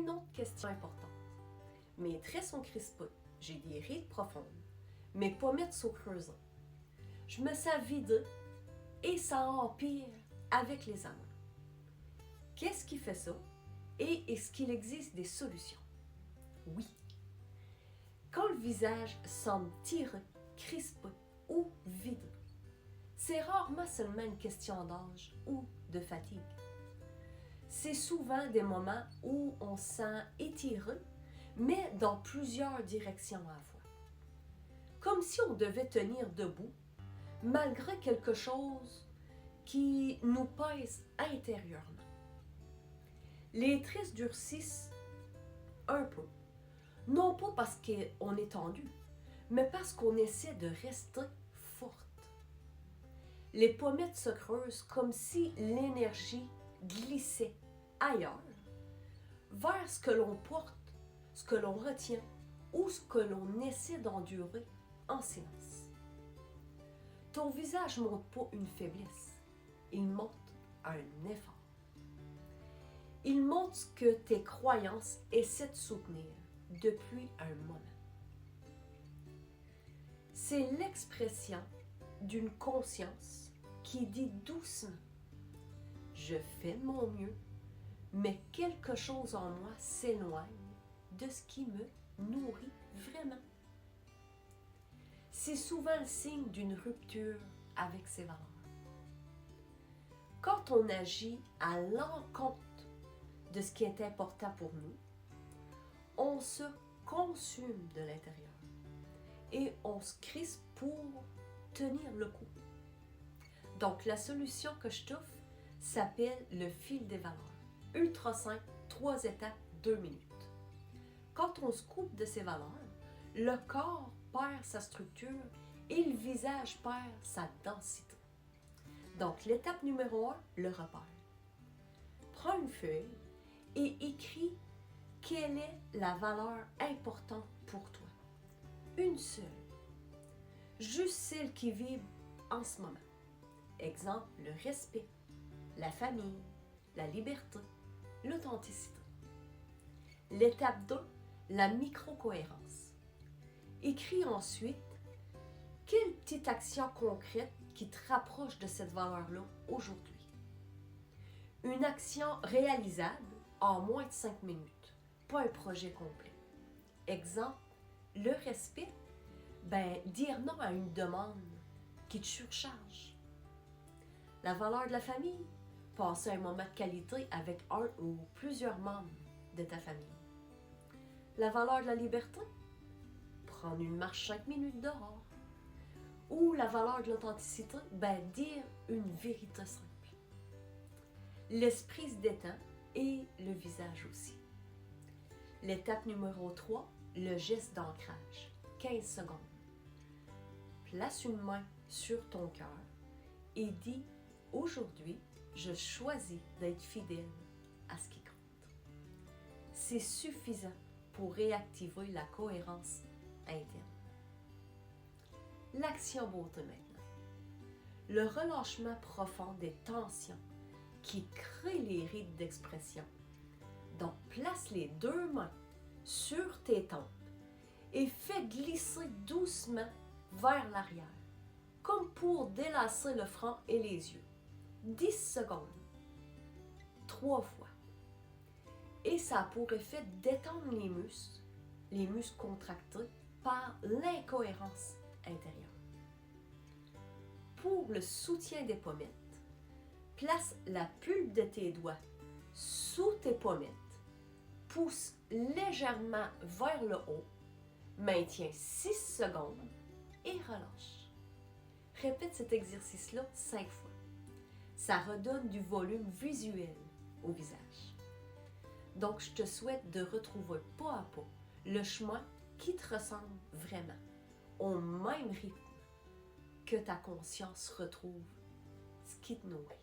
Une autre question importante. Mes traits sont crispés, j'ai des rides profondes, mes pommettes sont creusées. Je me sens vide et ça empire avec les années. Qu'est-ce qui fait ça? Et est-ce qu'il existe des solutions? Oui. Quand le visage semble tiré, crispé ou vide, c'est rarement seulement une question d'âge ou de fatigue. C'est souvent des moments où on se sent étiré, mais dans plusieurs directions à la fois. Comme si on devait tenir debout, malgré quelque chose qui nous pèse intérieurement. Les traits durcissent un peu, non pas parce qu'on est tendu, mais parce qu'on essaie de rester forte. Les pommettes se creusent comme si l'énergie glissait ailleurs, vers ce que l'on porte, ce que l'on retient ou ce que l'on essaie d'endurer en silence. Ton visage ne montre pas une faiblesse, il montre un effort. Il montre ce que tes croyances essaient de soutenir depuis un moment. C'est l'expression d'une conscience qui dit doucement « Je fais de mon mieux, mais quelque chose en moi s'éloigne de ce qui me nourrit vraiment. » C'est souvent le signe d'une rupture avec ses valeurs. Quand on agit à l'encontre de ce qui est important pour nous, on se consume de l'intérieur et on se crispe pour tenir le coup. Donc la solution que je t'offre s'appelle le fil des valeurs. Ultra simple, 3 étapes, 2 minutes. Quand on se coupe de ses valeurs, le corps perd sa structure et le visage perd sa densité. Donc l'étape numéro 1, le repère. Prends une feuille et écris quelle est la valeur importante pour toi. Une seule. Juste celle qui vibre en ce moment. Exemple, le respect, la famille, la liberté, l'authenticité. L'étape 2, la micro-cohérence. Écris ensuite quelle petite action concrète qui te rapproche de cette valeur-là aujourd'hui. Une action réalisable en moins de 5 minutes, pas un projet complet. Exemple, le respect, dire non à une demande qui te surcharge. La valeur de la famille, passer un moment de qualité avec un ou plusieurs membres de ta famille. La valeur de la liberté, prendre une marche 5 minutes dehors. Ou la valeur de l'authenticité, dire une vérité simple. L'esprit se détend et le visage aussi. L'étape numéro 3, le geste d'ancrage, 15 secondes. Place une main sur ton cœur et dis « Aujourd'hui, je choisis d'être fidèle à ce qui compte. » C'est suffisant pour réactiver la cohérence interne. L'action beauté maintenant. Le relâchement profond des tensions qui créent les rides d'expression. Donc, place les 2 mains sur tes tempes et fais glisser doucement vers l'arrière, comme pour délasser le front et les yeux. 10 secondes, 3 fois. Et ça a pour effet d'étendre les muscles contractés par l'incohérence intérieure. Pour le soutien des pommettes, place la pulpe de tes doigts sous tes pommettes, pousse légèrement vers le haut, maintiens 6 secondes et relâche. Répète cet exercice-là 5 fois. Ça redonne du volume visuel au visage. Donc, je te souhaite de retrouver pas à pas le chemin qui te ressemble vraiment, au même rythme, que ta conscience retrouve ce qui te nourrit.